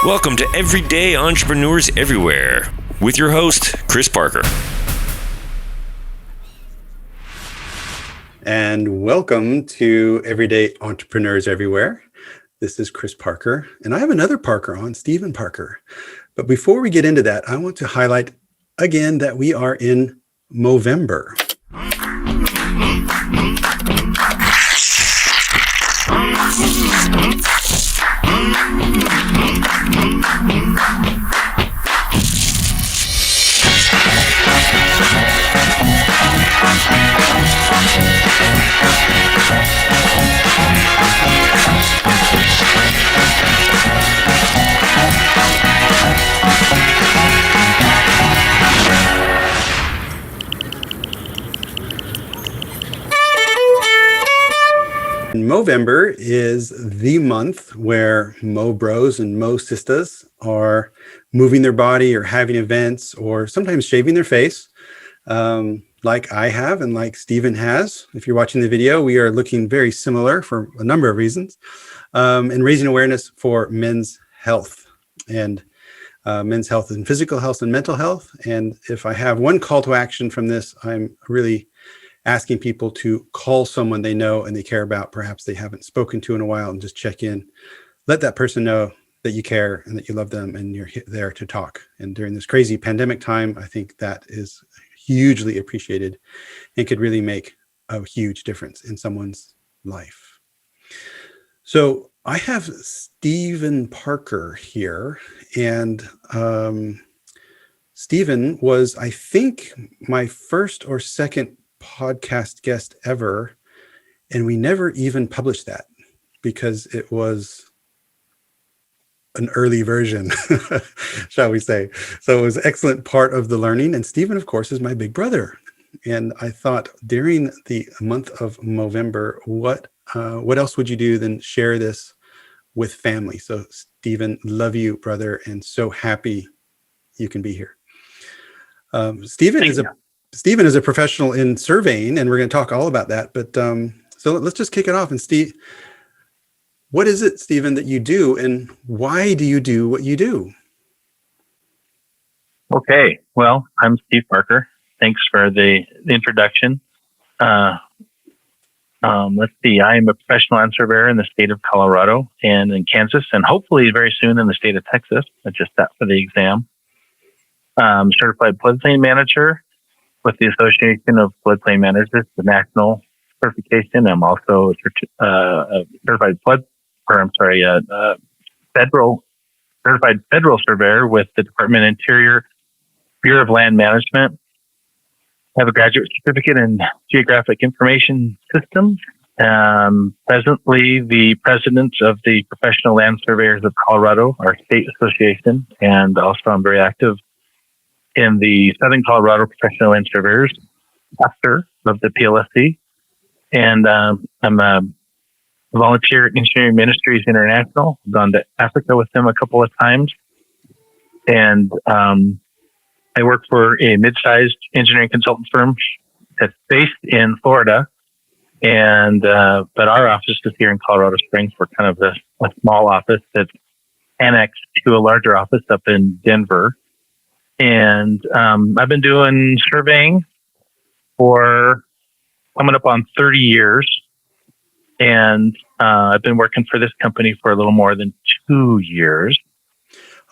Welcome to Everyday Entrepreneurs Everywhere with your host, Chris Parker. And welcome to Everyday Entrepreneurs Everywhere. This is Chris Parker, and I have another Parker on, Stephen Parker. But before we get into that, I want to highlight again that we are in Movember. Movember is the month where Mo bros and Mo sisters are moving their body or having events or sometimes shaving their face, like I have and like Stephen has. If you're watching the video, we are looking very similar for a number of reasons, and raising awareness for men's health and men's health and physical health and mental health. And if I have one call to action from this, I'm really asking people to call someone they know and they care about, perhaps they haven't spoken to in a while, and just check in. Let that person know that you care and that you love them and you're there to talk. And during this crazy pandemic time, I think that is hugely appreciated and could really make a huge difference in someone's life. So I have Stephen Parker here, and Stephen was, I think, my first or second podcast guest ever, and we never even published that because it was an early version, shall we say. So it was an excellent part of the learning. And Stephen, of course, is my big brother. And I thought during the month of Movember, what else would you do than share this with family? So Stephen, love you, brother, and so happy you can be here. Stephen is a professional in surveying, and we're going to talk all about that. But so let's just kick it off. And Steve, what is it, Stephen, that you do, and why do you do what you do? Okay. Well, I'm Steve Parker. Thanks for the introduction. Let's see. I am a professional land surveyor in the state of Colorado and in Kansas, and hopefully very soon in the state of Texas. I just sat for the exam. Certified floodplain manager with the Association of Floodplain Managers, the national certification. I'm also a certified certified federal surveyor with the Department of Interior, Bureau of Land Management. I have a graduate certificate in Geographic Information Systems. Presently the president of the Professional Land Surveyors of Colorado, our state association, and also I'm very active in the Southern Colorado Professional Land Surveyors chapter of the PLSC. And I'm a volunteer at Engineering Ministries International. I've gone to Africa with them a couple of times. And I work for a mid-sized engineering consultant firm that's based in Florida. And but our office is here in Colorado Springs. We're kind of a small office that's annexed to a larger office up in Denver. And I've been doing surveying for coming up on 30 years. And I've been working for this company for a little more than 2 years.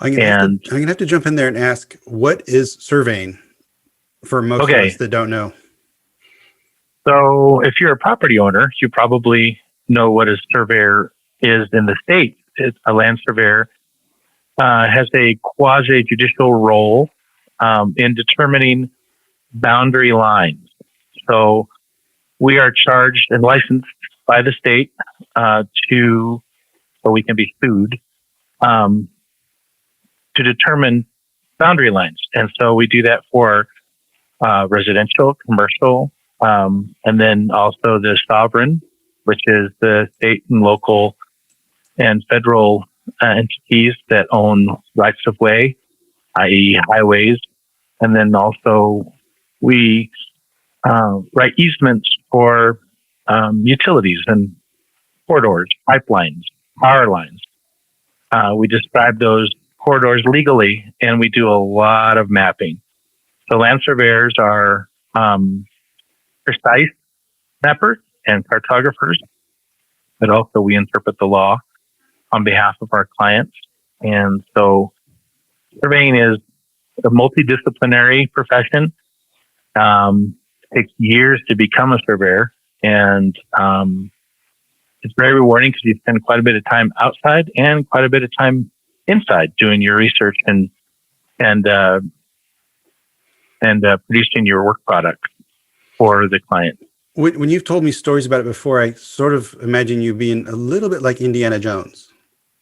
I'm going to have to jump in there and ask, what is surveying for most of us that don't know? So if you're a property owner, you probably know what a surveyor is in the state. It's a land surveyor. Has a quasi-judicial role in determining boundary lines. So we are charged and licensed by the state so we can be sued to determine boundary lines. And so we do that for residential, commercial, and then also the sovereign, which is the state and local and federal entities that own rights of way, i.e. highways. And then also we write easements for utilities and corridors, pipelines, power lines. We describe those corridors legally, and we do a lot of mapping. So land surveyors are precise mappers and cartographers, but also we interpret the law on behalf of our clients. And so surveying is a multidisciplinary profession. It takes years to become a surveyor, and it's very rewarding because you spend quite a bit of time outside and quite a bit of time inside doing your research and producing your work product for the client. When you've told me stories about it before, I sort of imagine you being a little bit like Indiana Jones,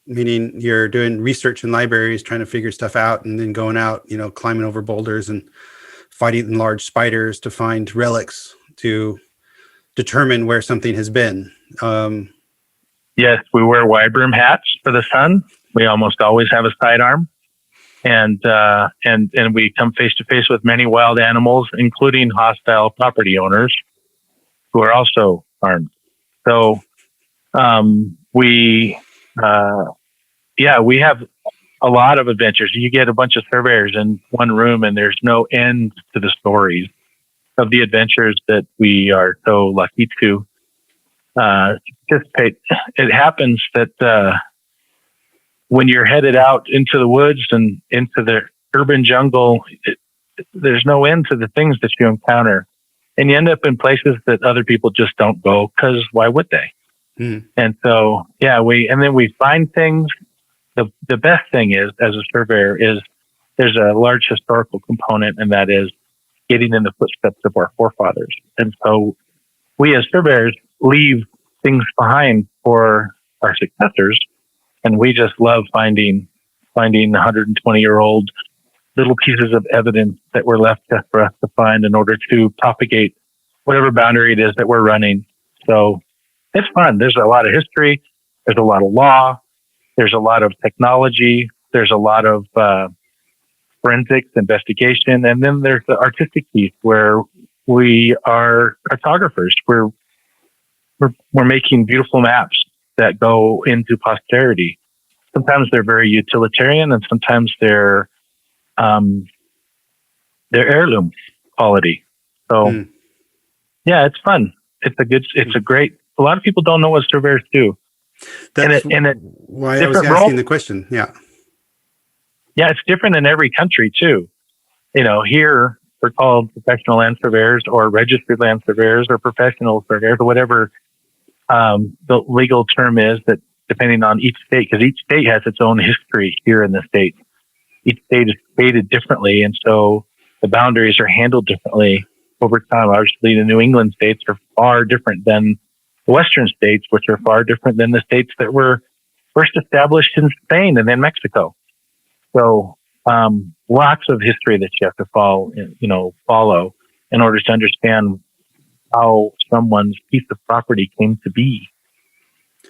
meaning you're doing research in libraries, trying to figure stuff out, and then going out, climbing over boulders and fighting large spiders to find relics to determine where something has been. Yes, we wear wide brim hats for the sun. We almost always have a sidearm, and we come face to face with many wild animals, including hostile property owners who are also armed. So we have a lot of adventures. You get a bunch of surveyors in one room, and there's no end to the stories of the adventures that we are so lucky to participate. It happens that when you're headed out into the woods and into the urban jungle, there's no end to the things that you encounter. And you end up in places that other people just don't go, because why would they? And so, we find things. The best thing is, as a surveyor, is there's a large historical component, and that is getting in the footsteps of our forefathers. And so we as surveyors leave things behind for our successors. And we just love finding 120-year-old little pieces of evidence that were left for us to find in order to propagate whatever boundary it is that we're running. So it's fun. There's a lot of history. There's a lot of law. There's a lot of technology. There's a lot of forensics investigation. And then there's the artistic piece where we are cartographers. We're making beautiful maps that go into posterity. Sometimes they're very utilitarian, and sometimes they're heirloom quality. So it's fun. A lot of people don't know what surveyors do. That's why I was asking the question. Yeah. Yeah, it's different in every country too. Here we're called professional land surveyors or registered land surveyors or professional surveyors or whatever the legal term is, that depending on each state, because each state has its own history here in the state. Each state is created differently, and so the boundaries are handled differently over time. Obviously, the New England states are far different than the Western states, which are far different than the states that were first established in Spain and then Mexico. So lots of history that you have to follow in order to understand how someone's piece of property came to be.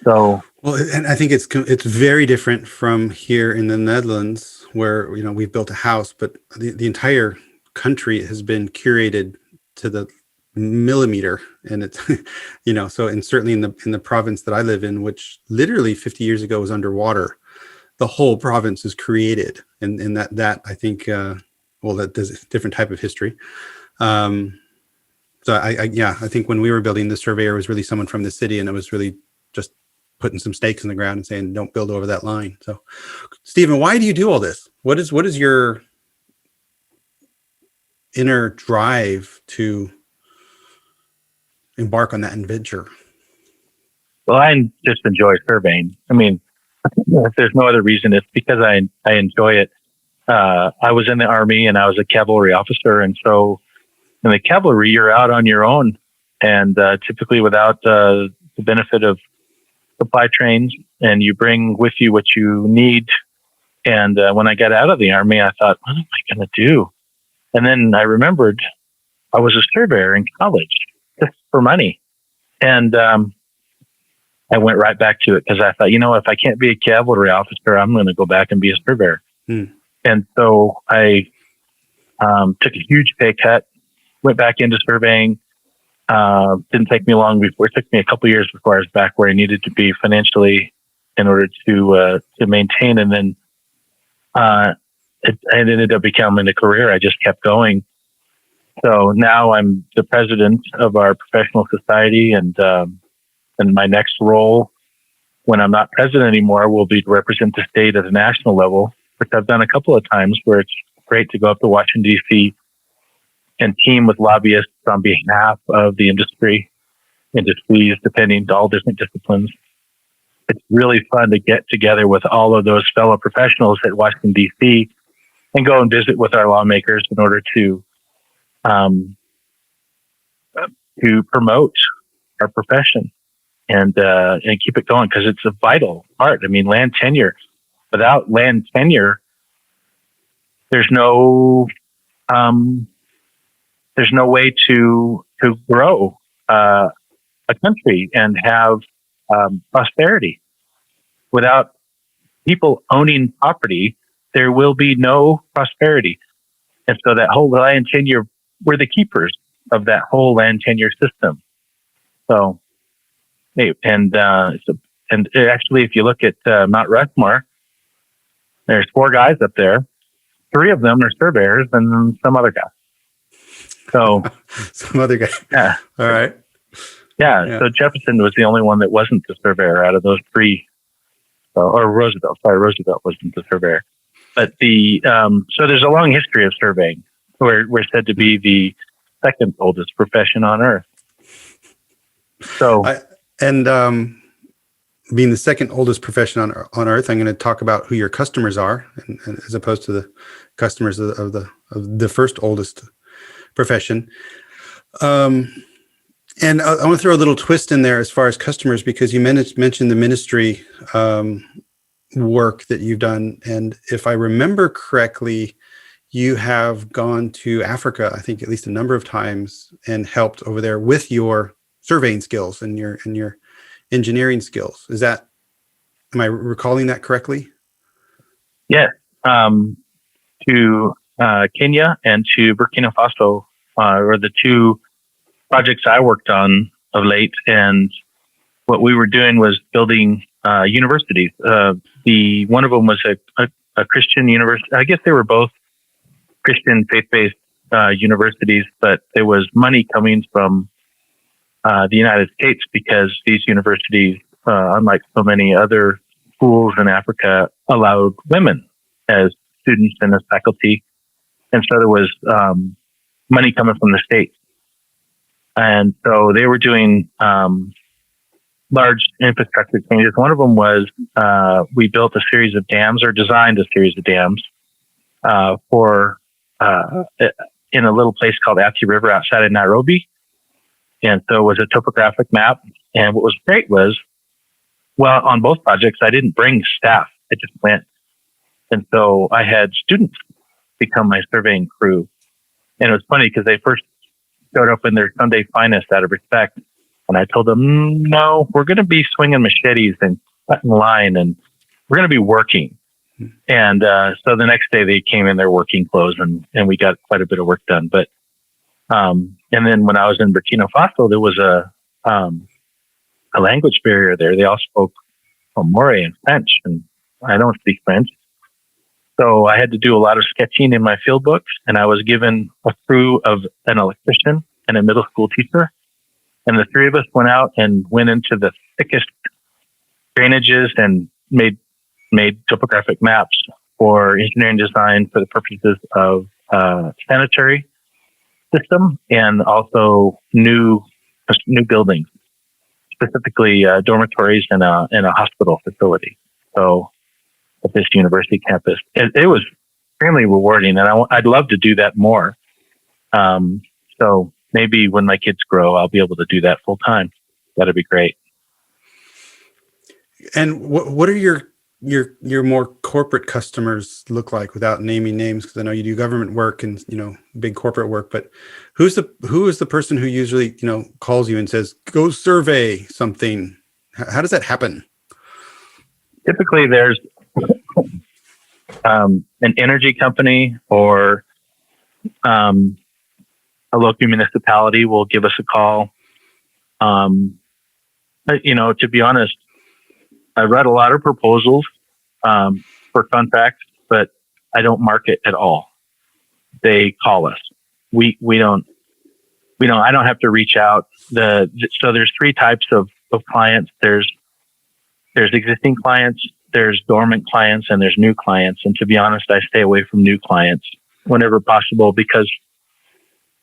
So, well, and I think it's very different from here in the Netherlands, where we've built a house, but the entire country has been curated to the millimeter, and it's so, and certainly in the province that I live in, which literally 50 years ago was underwater, the whole province is created, and that I think that there's a different type of history. So I think when we were building, the surveyor was really someone from the city, and it was really just putting some stakes in the ground and saying, don't build over that line. So, Stephen, why do you do all this? What is your inner drive to embark on that adventure? Well, I just enjoy surveying. I mean, if there's no other reason, it's because I enjoy it. I was in the Army, and I was a cavalry officer. And so in the cavalry, you're out on your own, and typically without the benefit of supply trains, and you bring with you what you need. And when I got out of the Army, I thought, what am I going to do? And then I remembered I was a surveyor in college just for money. And I went right back to it, because I thought, if I can't be a cavalry officer, I'm going to go back and be a surveyor. And so I took a huge pay cut, went back into surveying. Didn't take me long before. It took me a couple of years before I was back where I needed to be financially in order to maintain. And then it ended up becoming a career. I just kept going. So now I'm the president of our professional society, and my next role, when I'm not president anymore, will be to represent the state at a national level, which I've done a couple of times, where it's great to go up to Washington, D.C. and team with lobbyists on behalf of the industries, depending on all different disciplines. It's really fun to get together with all of those fellow professionals at Washington, D.C. and go and visit with our lawmakers in order to promote our profession and keep it going, because it's a vital part. I mean, land tenure. Without land tenure, there's no way to grow a country and have prosperity. Without people owning property, there will be no prosperity. And so that whole land tenure, we're the keepers of that whole land tenure system. So, and actually, if you look at Mount Rushmore, there's 4 guys up there. 3 of them are surveyors, and then some other guy. So some other guy. Yeah. All right. Yeah. So Jefferson was the only one that wasn't the surveyor out of those 3. Or Roosevelt. Sorry, Roosevelt wasn't the surveyor. But so there's a long history of surveying. We're said to be the second oldest profession on earth. So, being the second oldest profession on earth, I'm going to talk about who your customers are, and as opposed to the customers of the first oldest profession. And I want to throw a little twist in there as far as customers, because you mentioned the ministry work that you've done. And if I remember correctly, you have gone to Africa, I think at least a number of times, and helped over there with your surveying skills and your engineering skills. Am I recalling that correctly? Yes. To Kenya and to Burkina Faso were the 2 projects I worked on of late, and what we were doing was building universities. One of them was a Christian university. I guess they were both Christian faith-based universities, but there was money coming from the United States, because these universities, unlike so many other schools in Africa, allowed women as students and as faculty, and so there was money coming from the States. And so they were doing large infrastructure changes. One of them was we built a series of dams, or designed a series of dams in a little place called Athi River outside of Nairobi. And so it was a topographic map. And what was great was, well, on both projects, I didn't bring staff. I just went. And so I had students become my surveying crew. And it was funny because they first showed up in their Sunday finest out of respect. And I told them, no, we're going to be swinging machetes and cutting line, and we're going to be working. And so the next day they came in their working clothes, and we got quite a bit of work done. But and then when I was in Burkina Faso, there was a language barrier there. They all spoke Maori and French, and I don't speak French. So I had to do a lot of sketching in my field books, and I was given a crew of an electrician and a middle school teacher. And the 3 of us went out and went into the thickest drainages and made topographic maps for engineering design for the purposes of sanitary system, and also new buildings, specifically dormitories and a hospital facility. So at this university campus, it was extremely rewarding, and I'd love to do that more. So maybe when my kids grow, I'll be able to do that full time. That'd be great. And what are your more corporate customers look like, without naming names? Because I know you do government work and big corporate work, but who is the person who usually calls you and says, go survey something? How does that happen? Typically, there's an energy company or a local municipality will give us a call. But, to be honest, I read a lot of proposals for contracts, but I don't market at all. They call us. We don't. I don't have to reach out. So there's three types of clients. There's existing clients, there's dormant clients, and there's new clients. And to be honest, I stay away from new clients whenever possible because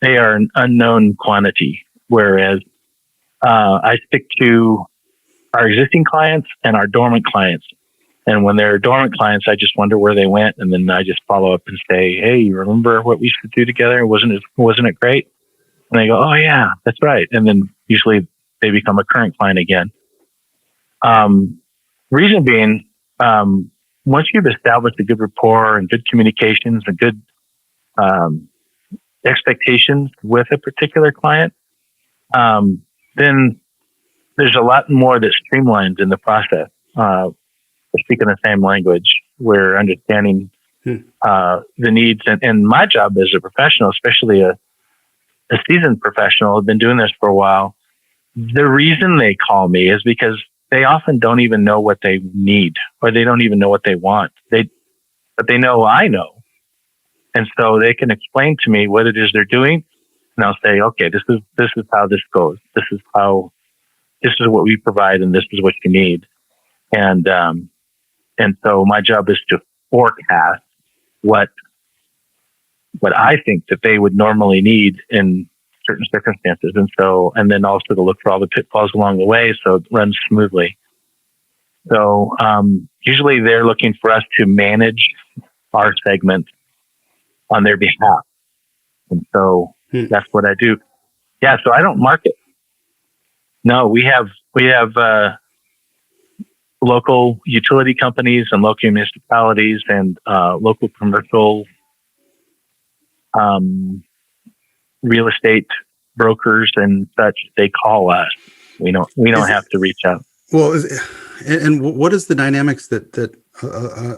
they are an unknown quantity. Whereas I stick to our existing clients and our dormant clients. And when they're dormant clients, I just wonder where they went, and then I just follow up and say, "Hey, you remember what we used to do together? Wasn't it great?" And they go, "Oh yeah, that's right." And then usually they become a current client again. Reason being, once you've established a good rapport and good communications and good expectations with a particular client, then there's a lot more that streamlines in the process. We're speaking the same language. We're understanding the needs. And my job as a professional, especially a seasoned professional, I've been doing this for a while. The reason they call me is because they often don't even know what they need, or they don't even know what they want. But they know I know. And so they can explain to me what it is they're doing. And I'll say, okay, this is how this goes. This is what we provide, and this is what you need. And so my job is to forecast what I think that they would normally need in certain circumstances. And then also to look for all the pitfalls along the way so it runs smoothly. So usually they're looking for us to manage our segment on their behalf. And so that's what I do. Yeah, so I don't market. No, we have local utility companies and local municipalities and local commercial real estate brokers and such. They call us. We don't have to reach out. Well, and what is the dynamics that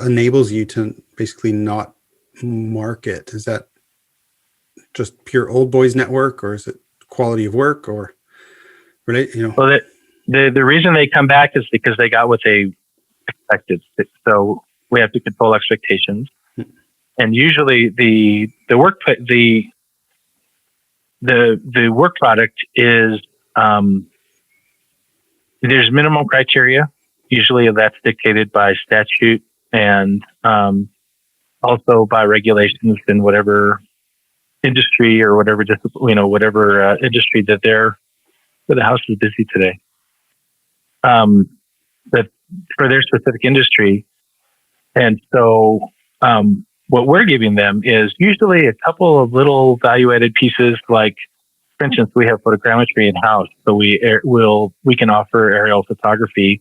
enables you to basically not market? Is that just pure old boys network, or is it quality of work, or relate? Well, the reason they come back is because they got what they expected. So we have to control expectations, and usually the work product is there's minimum criteria. Usually that's dictated by statute and also by regulations in whatever industry or whatever industry that the house is busy today. But for their specific industry. And so what we're giving them is usually a couple of little value-added pieces. Like, for instance, we have photogrammetry in-house. So we can offer aerial photography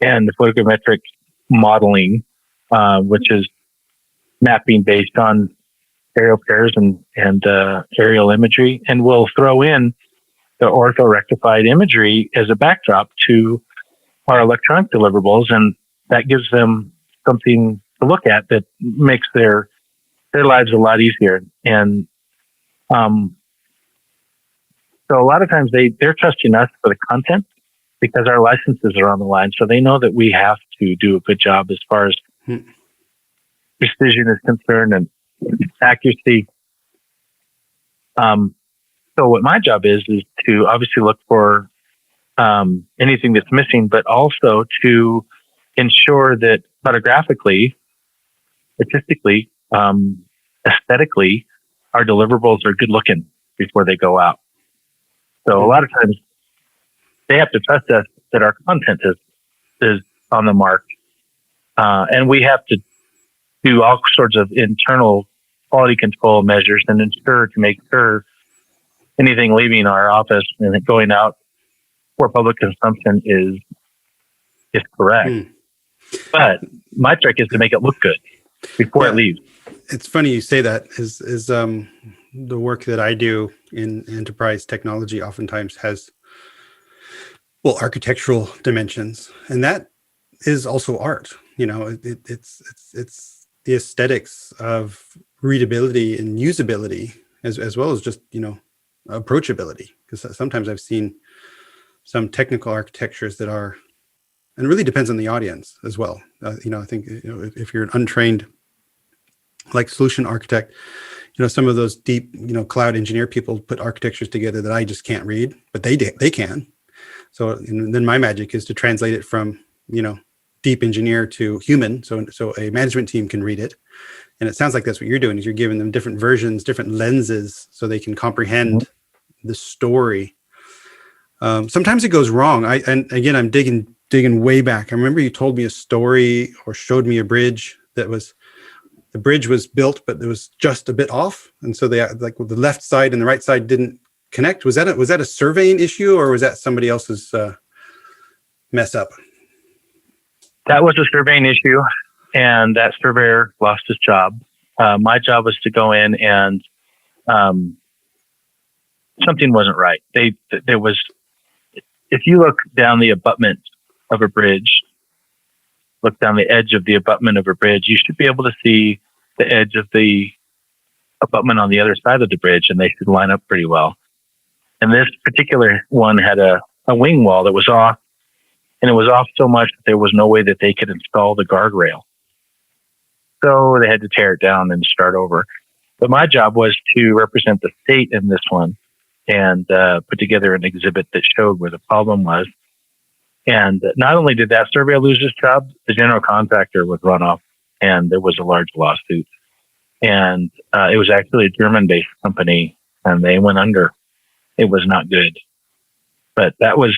and photogrammetric modeling, which is mapping based on aerial pairs and aerial imagery. And we'll throw in the ortho-rectified imagery as a backdrop to our electronic deliverables, and that gives them something to look at that makes their lives a lot easier. And so a lot of times they're trusting us for the content because our licenses are on the line. So they know that we have to do a good job as far as precision is concerned and accuracy. So what my job is to obviously look for anything that's missing, but also to ensure that photographically, artistically, aesthetically, our deliverables are good looking before they go out. So a lot of times they have to trust us that our content is on the mark. And we have to do all sorts of internal quality control measures and to make sure anything leaving our office and going out for public consumption is correct. But my trick is to make it look good before it leaves. It's funny you say that. Is the work that I do in enterprise technology oftentimes has architectural dimensions, and that is also art. It's the aesthetics of readability and usability as well as just approachability, because sometimes I've seen some technical architectures that are, and it really depends on the audience as well. I think if you're an untrained like solution architect. Some of those deep, cloud engineer people put architectures together that I just can't read, but they can. So and then my magic is to translate it from, deep engineer to human. So a management team can read it. And it sounds like that's what you're doing, is you're giving them different versions, different lenses, so they can comprehend the story. Sometimes it goes wrong. And again, I'm digging way back. I remember you told me a story or showed me a bridge the bridge was built, but it was just a bit off. And so the left side and the right side didn't connect. Was that a surveying issue, or was that somebody else's mess up? That was a surveying issue, and that surveyor lost his job. My job was to go in and something wasn't right. There was, if you look down the abutment of a bridge, look down the edge of the abutment of a bridge, you should be able to see the edge of the abutment on the other side of the bridge, and they should line up pretty well. And this particular one had a wing wall that was off, and it was off so much that there was no way that they could install the guardrail. So they had to tear it down and start over. But my job was to represent the state in this one and put together an exhibit that showed where the problem was. And not only did that surveyor lose his job, the general contractor was run off, and there was a large lawsuit. And it was actually a German-based company, and they went under. It was not good. But that was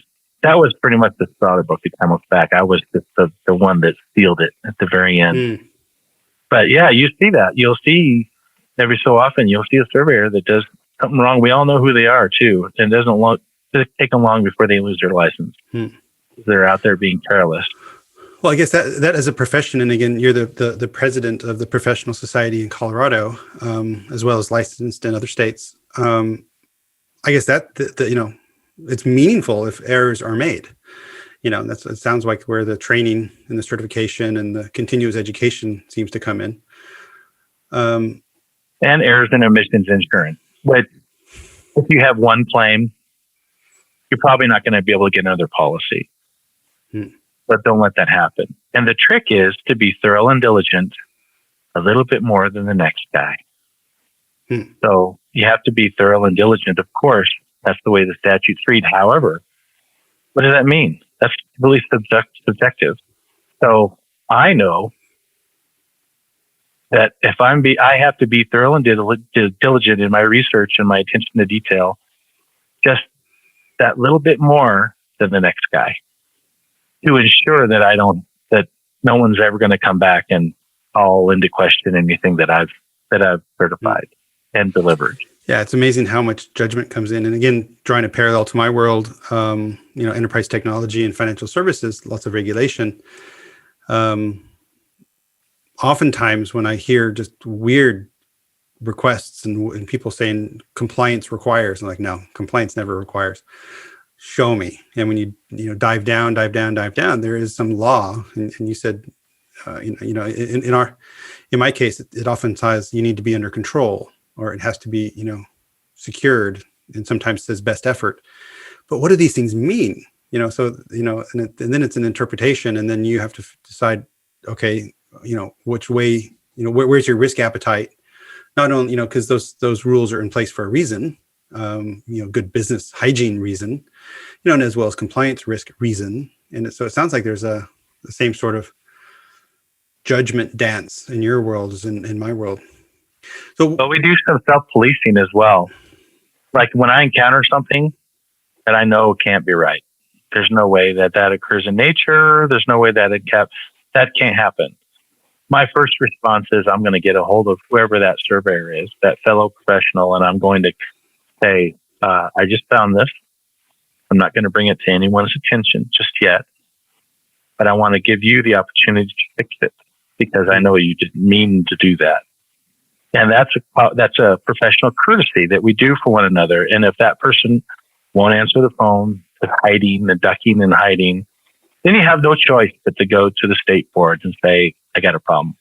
pretty much the straw that broke the camel's back. I was just the one that sealed it at the very end. But yeah, you see that. You'll see every so often, you'll see a surveyor that does something wrong. We all know who they are too. And it doesn't take them long before they lose their license. They're out there being careless. Well, I guess that as a profession, and again, you're the president of the professional society in Colorado, as well as licensed in other states. I guess that it's meaningful if errors are made. It sounds like where the training and the certification and the continuous education seems to come in. And errors in emissions insurance. But if you have one claim, you're probably not going to be able to get another policy. But don't let that happen. And the trick is to be thorough and diligent a little bit more than the next guy. So you have to be thorough and diligent. Of course, that's the way the statutes read. However, what does that mean? That's really subjective. So I know that if I have to be thorough and diligent in my research and my attention to detail, just that little bit more than the next guy, to ensure that that no one's ever going to come back and call into question anything that I've certified and delivered. Yeah, it's amazing how much judgment comes in. And again, drawing a parallel to my world, enterprise technology and financial services, lots of regulation. Oftentimes when I hear just weird requests and people saying compliance requires, I'm like, no, compliance never requires. Show me. And when you dive down, there is some law. And you said, in my case, it oftentimes you need to be under control, or it has to be, secured, and sometimes says best effort. But what do these things mean? And then it's an interpretation, and then you have to decide, okay, which way, where's your risk appetite? Not only, because those rules are in place for a reason, good business hygiene reason, and as well as compliance risk reason. And so it sounds like there's the same sort of judgment dance in your world as in my world. But we do some self-policing as well. Like when I encounter something that I know can't be right, there's no way that occurs in nature. There's no way that can't happen. My first response is I'm going to get a hold of whoever that surveyor is, that fellow professional, and I'm going to say, I just found this. I'm not going to bring it to anyone's attention just yet, but I want to give you the opportunity to fix it because I know you didn't mean to do that. And that's a professional courtesy that we do for one another. And if that person won't answer the phone, the ducking and hiding, then you have no choice but to go to the state boards and say, I got a problem.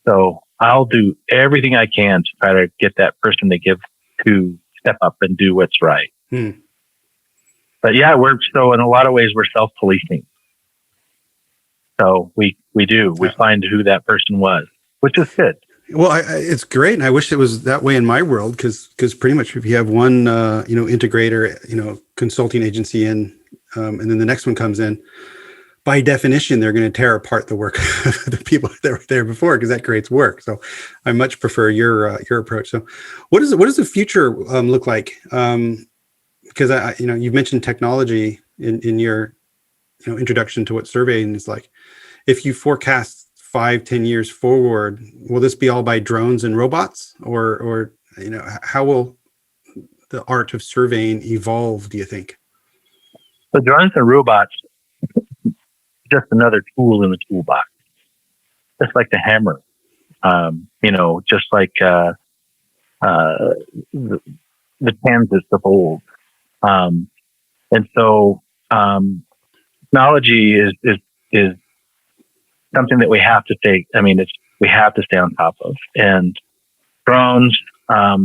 So I'll do everything I can to try to get that person to step up and do what's right. But yeah, in a lot of ways, we're self-policing. So we find who that person was, which is good. Well, it's great, and I wish it was that way in my world because pretty much if you have one integrator, consulting agency in, and then the next one comes in, by definition they're going to tear apart the work of the people that were there before because that creates work. So I much prefer your approach. So what does the future look like? Because you've mentioned technology in your introduction to what surveying is like. If you forecast 5-10 years forward, will this be all by drones and robots, or how will the art of surveying evolve, do you think? The drones and robots, just another tool in the toolbox, just like the hammer, just like the Kansas of old. And so technology is something that we have to take. I mean, we have to stay on top of. And drones are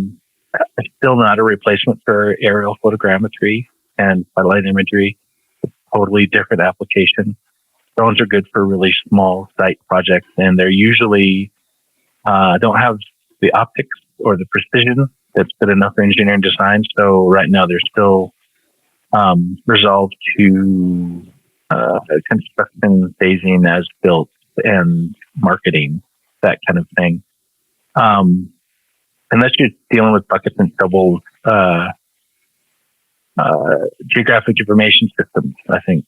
still not a replacement for aerial photogrammetry and satellite imagery. It's a totally different application. Drones are good for really small site projects, and they're usually don't have the optics or the precision that's good enough for engineering design. So right now they're still resolved to construction, phasing, as built, and marketing, that kind of thing. Unless you're dealing with buckets and shovels, geographic information systems, I think.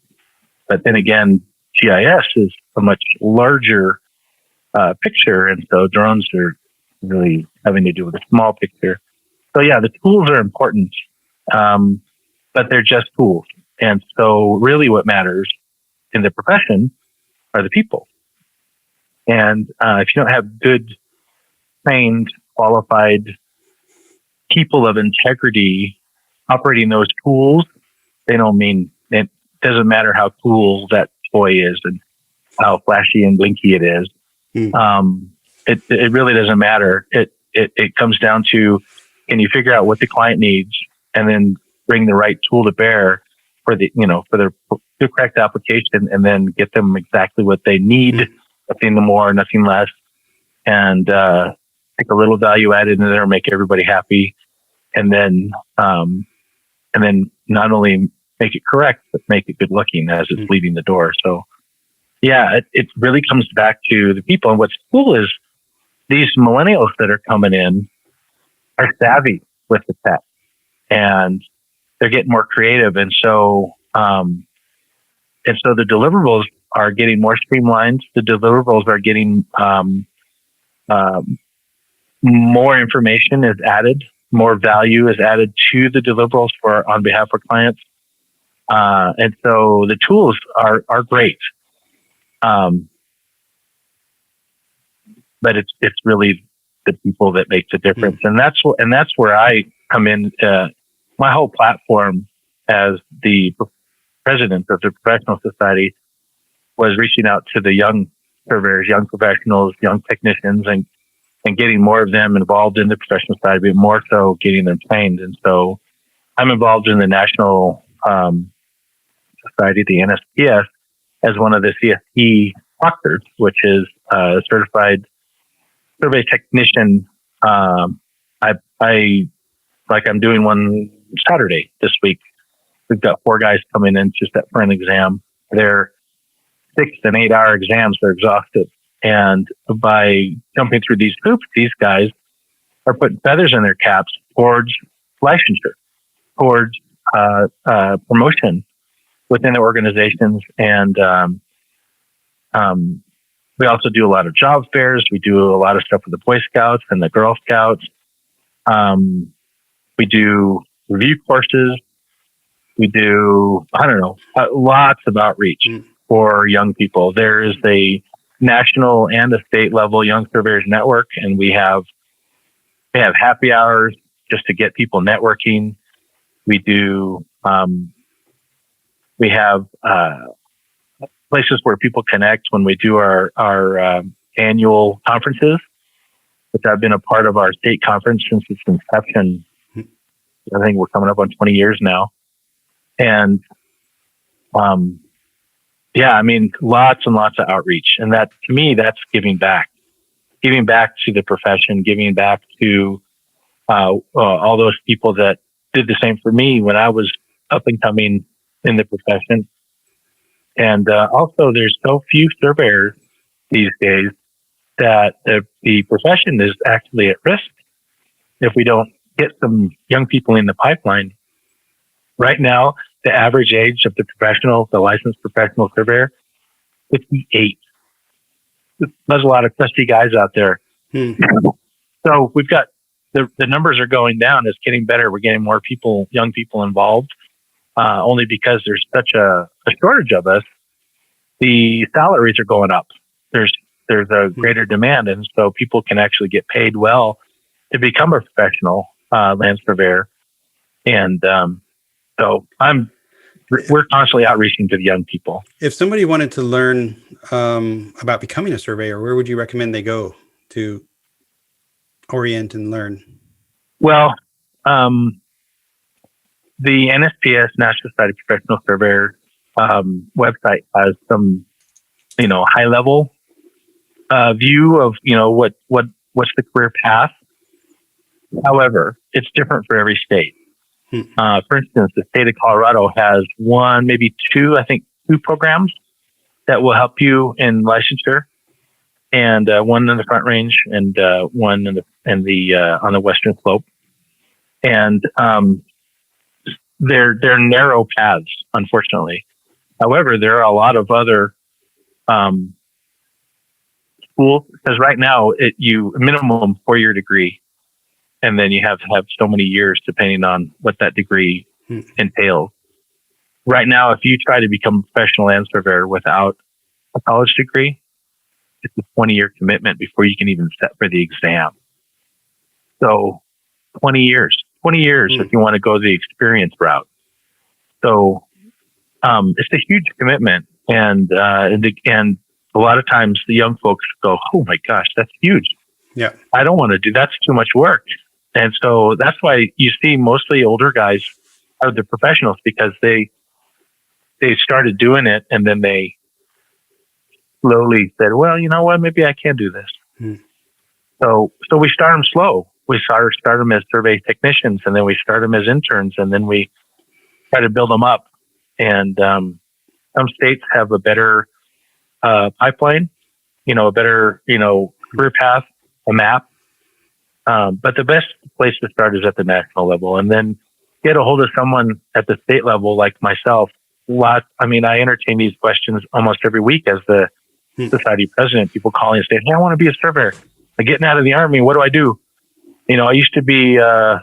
But then again, GIS is a much larger picture, and so drones are really having to do with a small picture. So yeah, the tools are important, but they're just tools. And so really what matters in the profession are the people. And if you don't have good, trained, qualified people of integrity operating those tools, they don't mean, it doesn't matter how cool that toy is and how flashy and blinky it is. It really doesn't matter. It comes down to, can you figure out what the client needs and then bring the right tool to bear for the correct application, and then get them exactly what they need, nothing more, nothing less, and take a little value added in there, make everybody happy, and then not only make it correct, but make it good looking as it's leaving the door. So yeah, it really comes back to the people. And what's cool is these millennials that are coming in are savvy with the tech, and they're getting more creative. And so the deliverables are getting more streamlined. The deliverables are getting more information is added, more value is added to the deliverables on behalf of clients. And so the tools are great. But it's really the people that make the difference. And that's where I come in. My whole platform as the president of the professional society was reaching out to the young surveyors, young professionals, young technicians, and getting more of them involved in the professional side, but more so getting them trained. And so I'm involved in the National Society, the NSPS, as one of the CSE proctors, which is a certified survey technician. I'm doing one Saturday this week. We've got 4 guys coming in just for an exam. They're 6 and 8 hour exams. They're exhausted. And by jumping through these hoops, these guys are putting feathers in their caps towards licensure, towards promotion within the organizations. And we also do a lot of job fairs. We do a lot of stuff with the Boy Scouts and the Girl Scouts. We do review courses. We do, lots of outreach for young people. There is a national and a state level Young Surveyors Network, and we have happy hours just to get people networking. We do, we have places where people connect when we do our annual conferences, which I've been a part of our state conference since its inception. I think we're coming up on 20 years now. And, lots and lots of outreach. And that, to me, that's giving back. giving back to the profession, giving back to all those people that did the same for me when I was up and coming in the profession. And also, there's so few surveyors these days that the profession is actually at risk if we don't get some young people in the pipeline. Right now, the average age of the licensed professional surveyor, 58. There's a lot of crusty guys out there. So we've got the numbers are going down. It's getting better. We're getting more people, young people involved, only because there's such a shortage of us. The salaries are going up. There's a greater demand, and so people can actually get paid well to become a professional land surveyor. And so we're constantly outreaching to the young people. If somebody wanted to learn about becoming a surveyor, where would you recommend they go to orient and learn? Well, the NSPS, National Society of Professional Surveyors website has some, high level view of, what's the career path. However, it's different for every state. For instance, the state of Colorado has one, maybe two programs that will help you in licensure, and one in the Front Range and one on the Western Slope. And they're narrow paths, unfortunately. However, there are a lot of other schools, because right now you minimum 4-year degree, and then you have to have so many years depending on what that degree entails. Right now, if you try to become a professional land surveyor without a college degree, it's a 20-year commitment before you can even set for the exam. So 20 years if you want to go the experience route. So it's a huge commitment, and a lot of times the young folks go, "Oh my gosh, that's huge. Yeah, I don't want to do. That's too much work." And so that's why you see mostly older guys are the professionals, because they started doing it, and then they slowly said, "Well, you know what? Maybe I can do this." So we start them slow. We start them as survey technicians, and then we start them as interns, and then we try to build them up. And some states have a better pipeline, a better career path, a map. But the best place to start is at the national level, and then get a hold of someone at the state level like myself. I entertain these questions almost every week as the society president. People calling and saying, "Hey, I want to be a surveyor. I'm getting out of the Army. What do I do? I used to be, a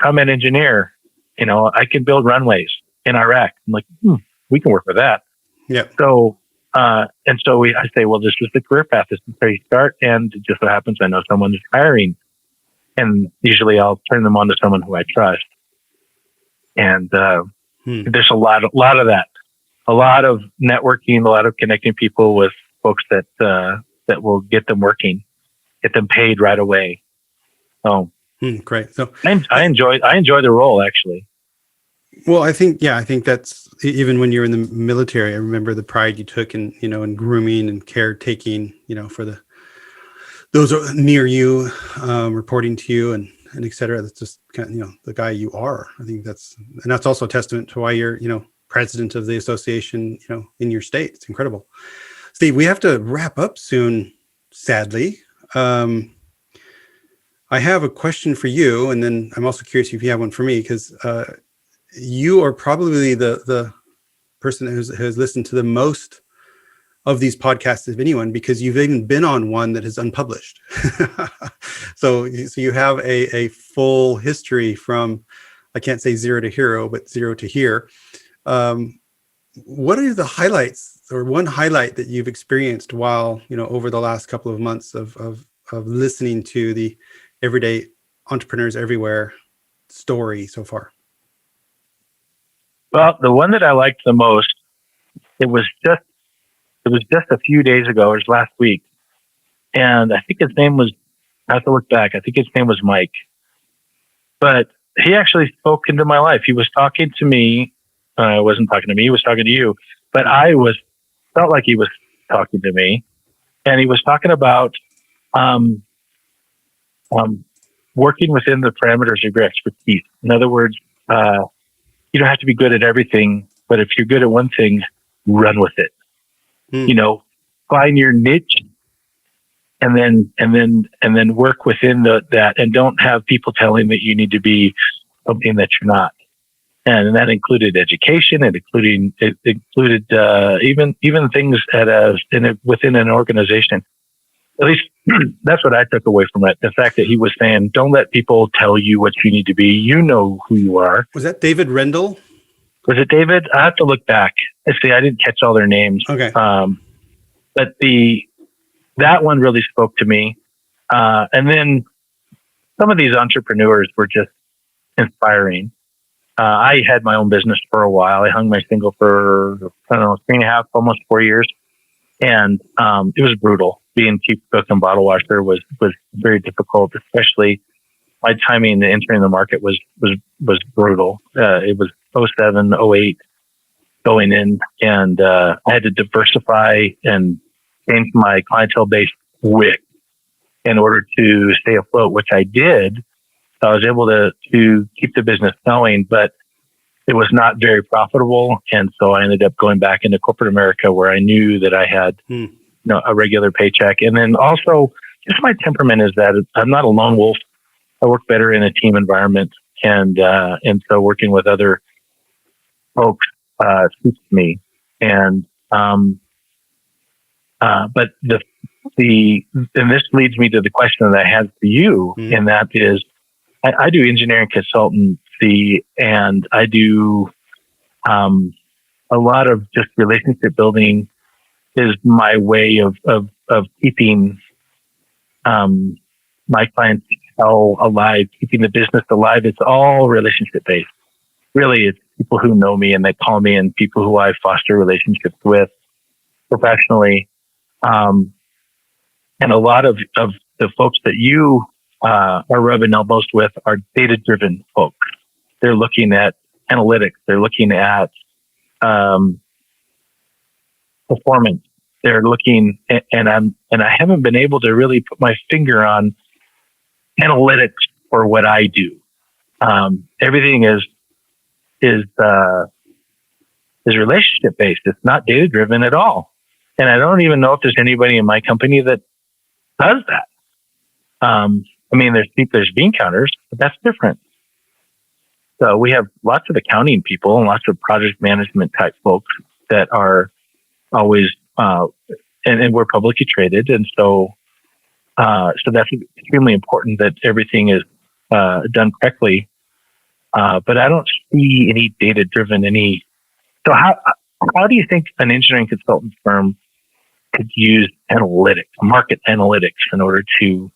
combat engineer. I can build runways in Iraq." I'm like, we can work with that. Yeah. So, I say, well, this is the career path. This is where you start. And it just so happens I know someone who's hiring, and usually I'll turn them on to someone who I trust. And there's a lot of that, a lot of networking, a lot of connecting people with folks that will get them working, get them paid right away. So great. So I enjoy the role, actually. Well, I think that's, even when you're in the military, I remember the pride you took in grooming and caretaking, for those are near you, reporting to you and et cetera. That's just kind of, the guy you are. I think that's also a testament to why you're, president of the association, in your state. It's incredible. Steve, we have to wrap up soon, sadly. I have a question for you, and then I'm also curious if you have one for me, because you are probably the person who has listened to the most of these podcasts of anyone, because you've even been on one that is unpublished. So you have a full history from, I can't say zero to hero, but zero to here. What are the highlights, or one highlight that you've experienced while, over the last couple of months of listening to the Everyday Entrepreneurs Everywhere story so far? Well, the one that I liked the most, it was just a few days ago, it was last week. And I think his name was, I have to look back, I think his name was Mike. But he actually spoke into my life. He was talking to me. Wasn't talking to me, he was talking to you. But felt like he was talking to me. And he was talking about um, working within the parameters of your expertise. In other words, you don't have to be good at everything, but if you're good at one thing, run with it. Hmm. Find your niche and then work within that, and don't have people telling that you need to be something that you're not. And that included education. It included even things within an organization. At least that's what I took away from it. The fact that he was saying, don't let people tell you what you need to be. You know who you are. Was that David Rendell? Was it David? I have to look back. I didn't catch all their names. Okay. But that one really spoke to me. And then some of these entrepreneurs were just inspiring. I had my own business for a while. I hung my shingle for, 3.5, almost 4 years. And it was brutal. Being chief cook and bottle washer was very difficult, especially my timing entering the market was brutal. It was 07, 08 going in, and I had to diversify and change my clientele base quick in order to stay afloat, which I did. So I was able to keep the business going, but it was not very profitable. And so I ended up going back into corporate America, where I knew that I had a regular paycheck. And then also just my temperament is that I'm not a lone wolf. I work better in a team environment. And so working with other folks suits me. And but and this leads me to the question that I had for you, and that is, I do engineering consultancy, and I do a lot of just relationship building is my way of keeping my clients alive, keeping the business alive. It's all relationship based. Really, it's people who know me and they call me, and people who I foster relationships with professionally. And a lot of the folks that you are rubbing elbows with are data-driven folks. They're looking at analytics. They're looking at performance. They're looking, and I haven't been able to really put my finger on analytics for what I do. Everything is relationship based. It's not data-driven at all. And I don't even know if there's anybody in my company that does that. There's bean counters, but that's different. So we have lots of accounting people and lots of project management type folks that are always, and we're publicly traded. And so that's extremely important that everything is done correctly. But I don't see any data driven, so how do you think an engineering consultant firm could use analytics, market analytics, in order to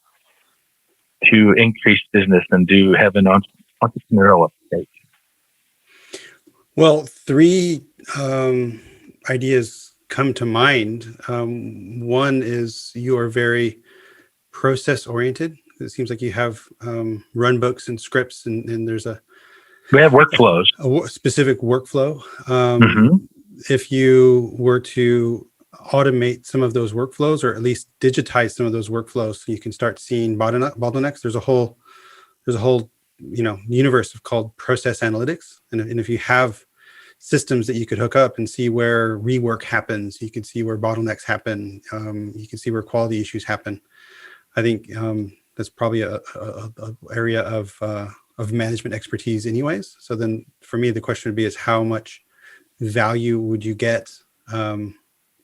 increase business and have an entrepreneurial uptake? Well, 3 ideas come to mind. One is you are very process oriented. It seems like you have run books and scripts, and we have workflows, a specific workflow. If you were to automate some of those workflows, or at least digitize some of those workflows, so you can start seeing bottlenecks. There's a whole universe called process analytics, and if you have systems that you could hook up and see where rework happens, you can see where bottlenecks happen, you can see where quality issues happen. I think that's probably a area of management expertise anyways. So then for me, the question would be is how much value would you get?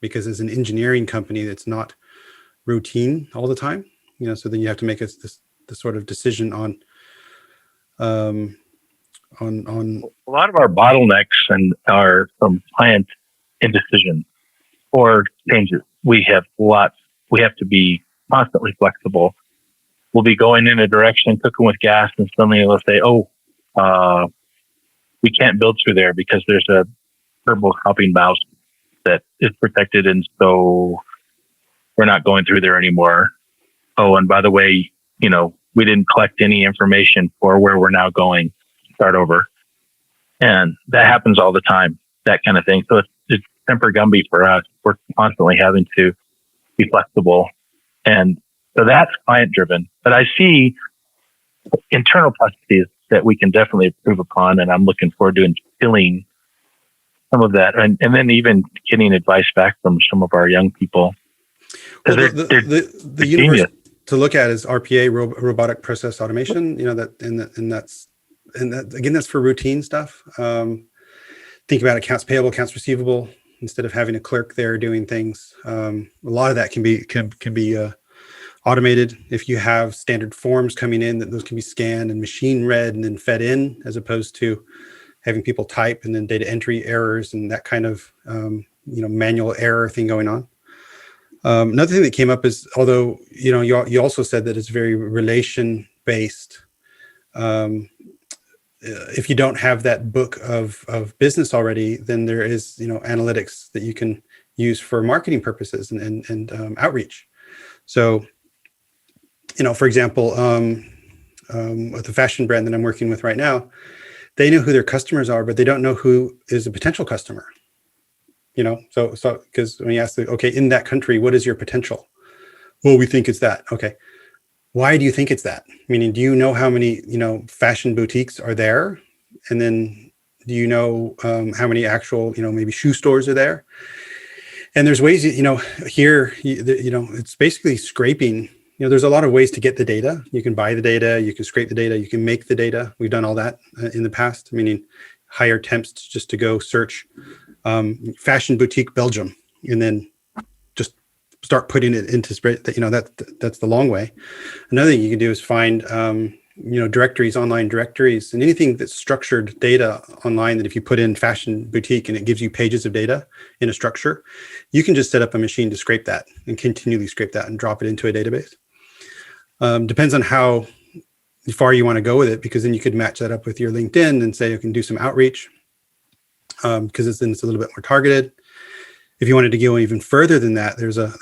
Because as an engineering company, it's not routine all the time, so then you have to make this sort of decision on a lot of our bottlenecks and are from client indecision or changes. We have to be constantly flexible. We'll be going in a direction, cooking with gas, and suddenly they'll say, we can't build through there because there's a herbal hopping mouse that is protected, and so we're not going through there anymore. Oh, and by the way, we didn't collect any information for where we're now going. Start over. And that happens all the time, that kind of thing. So it's semper gumby for us. We're constantly having to be flexible. And So that's client driven. But I see internal processes that we can definitely improve upon, and I'm looking forward to instilling some of that, and then even getting advice back from some of our young people. Well, the universe genius. to look at is RPA, robotic process automation. That's again, that's for routine stuff. Think about accounts payable, accounts receivable. Instead of having a clerk there doing things, a lot of that can be automated. If you have standard forms coming in, that those can be scanned and machine read and then fed in, as opposed to having people type and then data entry errors and that kind of manual error thing going on. Another thing that came up is, although you also said that it's very relation based. If you don't have that book of business already, then there is analytics that you can use for marketing purposes and outreach. So, for example, with the fashion brand that I'm working with right now, they know who their customers are, but they don't know who is a potential customer. So because when you ask, in that country, what is your potential? Well, we think it's that. Okay. Why do you think it's that? Meaning, do you know how many, fashion boutiques are there? And then do you know how many actual, maybe shoe stores are there? And there's ways, here, it's basically scraping. There's a lot of ways to get the data. You can buy the data, you can scrape the data, you can make the data. We've done all that in the past, meaning hire temps just to go search fashion boutique Belgium, and then just start putting it into spread. That's the long way. Another thing you can do is find directories, online directories, and anything that's structured data online, that if you put in fashion boutique and it gives you pages of data in a structure, you can just set up a machine to scrape that and continually scrape that and drop it into a database. Depends on how far you want to go with it, because then you could match that up with your LinkedIn and say you can do some outreach, because it's a little bit more targeted. If you wanted to go even further than that, there's a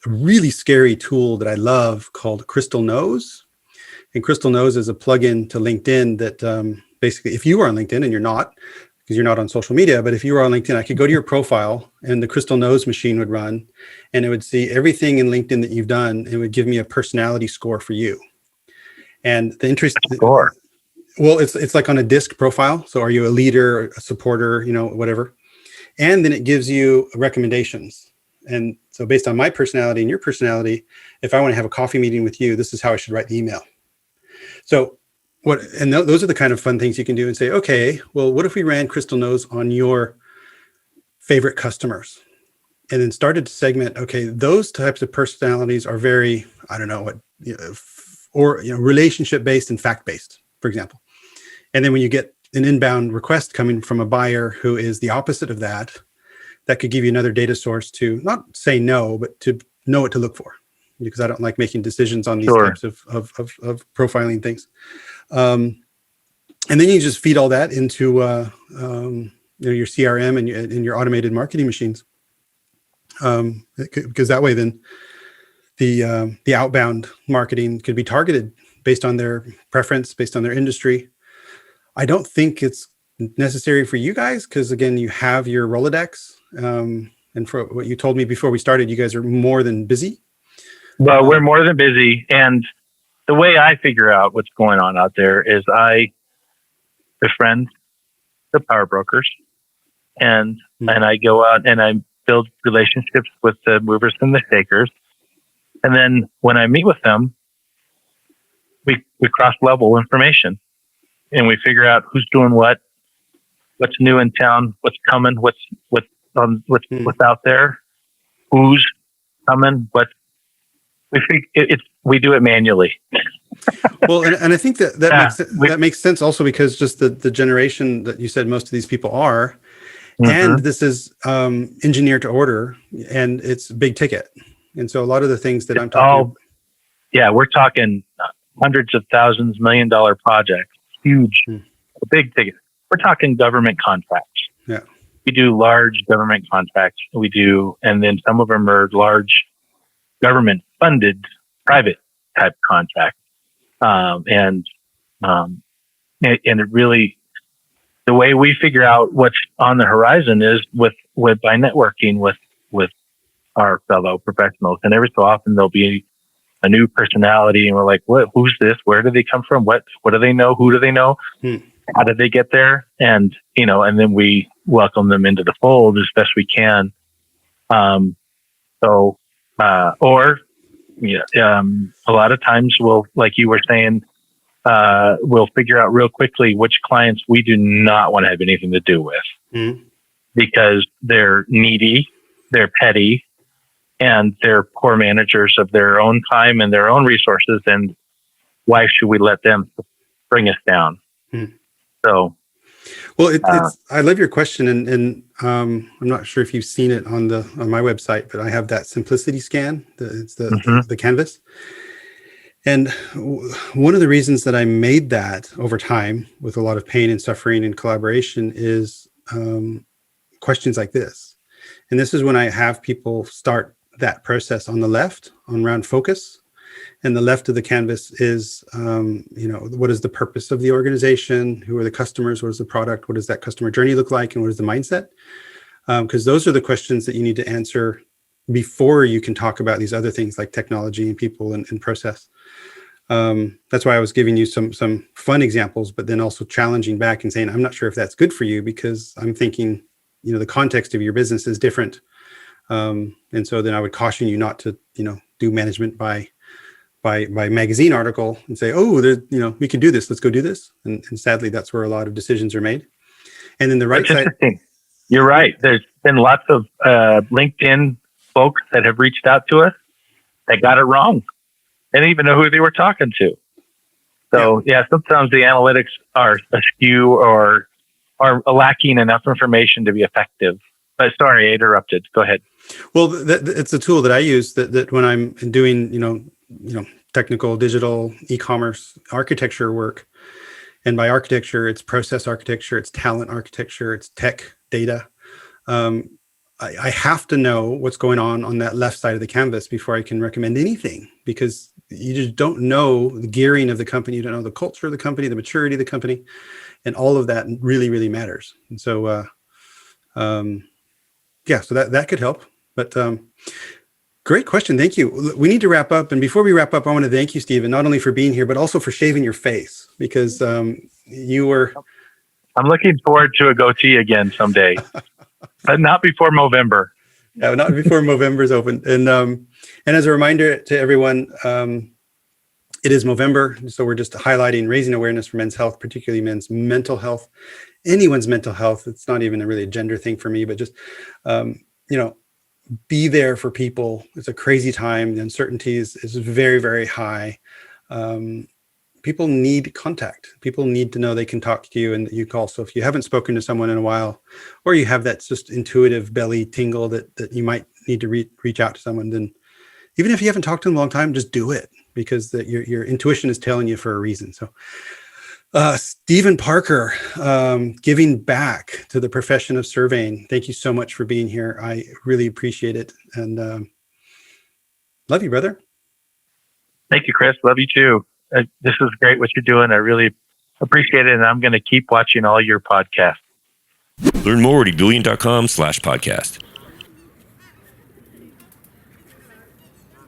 really scary tool that I love called Crystal Knows. And Crystal Knows is a plugin to LinkedIn that basically, if you were on LinkedIn, and you're not, because you're not on social media, but if you were on LinkedIn, I could go to your profile and the Crystal Knows machine would run, and it would see everything in LinkedIn that you've done. It would give me a personality score for you. And the interest score. Well, it's like on a disc profile. So are you a leader, a supporter, whatever. And then it gives you recommendations. And so based on my personality and your personality, if I want to have a coffee meeting with you, this is how I should write the email. So those are the kind of fun things you can do and say, okay, well, what if we ran Crystal Knows on your favorite customers? And then started to segment, okay, those types of personalities are very, I don't know what, relationship based and fact based, for example. And then when you get an inbound request coming from a buyer who is the opposite of that, that could give you another data source to not say no, but to know what to look for, because I don't like making decisions on these types of profiling things. And then you just feed all that into your CRM and your automated marketing machines, because that way then the outbound marketing could be targeted based on their preference, based on their industry. I don't think it's necessary for you guys, because again, you have your Rolodex. And for what you told me before we started, you guys are more than busy. Well, we're more than busy. And the way I figure out what's going on out there is I befriend the power brokers, and I go out and I build relationships with the movers and the shakers. And then when I meet with them, we cross level information, and we figure out who's doing what's new in town, what's coming, what's out there, who's coming, we do it manually. Well, and I think that makes sense also, because just the generation that you said most of these people are, and this is engineered to order, and it's big ticket. And so a lot of the things that I'm talking we're talking hundreds of thousands, $1 million projects, huge, big ticket. We're talking government contracts. Yeah. We do large government contracts. And then some of them are large government funded private type contracts. And it really, the way we figure out what's on the horizon is by networking with our fellow professionals. And every so often there'll be a new personality, and we're like, what? Who's this? Where do they come from? What do they know? Who do they know? How did they get there? And and then we welcome them into the fold as best we can. A lot of times we'll, like you were saying, we'll figure out real quickly which clients we do not want to have anything to do with because they're needy, they're petty, and they're poor managers of their own time and their own resources. And why should we let them bring us down? So, well, I love your question, and I'm not sure if you've seen it on my website, but I have that simplicity scan. It's the canvas, and one of the reasons that I made that over time with a lot of pain and suffering and collaboration is questions like this, and this is when I have people start that process on the left on round focus. And the left of the canvas is, what is the purpose of the organization? Who are the customers? What is the product? What does that customer journey look like? And what is the mindset? Because those are the questions that you need to answer before you can talk about these other things like technology and people and process. That's why I was giving you some fun examples, but then also challenging back and saying, I'm not sure if that's good for you because I'm thinking, the context of your business is different. And so then I would caution you not to, do management by magazine article and say, we can do this. Let's go do this. And sadly, that's where a lot of decisions are made. And then the right side. You're right. There's been lots of LinkedIn folks that have reached out to us that got it wrong. They didn't even know who they were talking to. So sometimes the analytics are askew or are lacking enough information to be effective. But sorry, I interrupted. Go ahead. Well, it's a tool that I use that when I'm doing, technical, digital, e-commerce architecture work. And by architecture, it's process architecture, it's talent architecture, it's tech data. I have to know what's going on that left side of the canvas before I can recommend anything, because you just don't know the gearing of the company. You don't know the culture of the company, the maturity of the company, and all of that really, really matters. And so, so that could help. But great question. Thank you. We need to wrap up. And before we wrap up, I want to thank you, Stephen, not only for being here, but also for shaving your face, because you were... I'm looking forward to a goatee again someday, but not before November. Yeah, not before November is open. And as a reminder to everyone, it is November. So we're just highlighting raising awareness for men's health, particularly men's mental health, anyone's mental health. It's not even really a gender thing for me, but just, be there for people. It's a crazy time. The uncertainty is very, very high. People need contact. People need to know they can talk to you and that you call. So if you haven't spoken to someone in a while, or you have that just intuitive belly tingle that you might need to reach out to someone, then even if you haven't talked to them in a long time, just do it, because your intuition is telling you for a reason. So Stephen Parker, giving back to the profession of surveying. Thank you so much for being here. I really appreciate it. And love you, brother. Thank you, Chris. Love you too. This is great what you're doing. I really appreciate it. And I'm going to keep watching all your podcasts. Learn more at ebullient.com/podcast.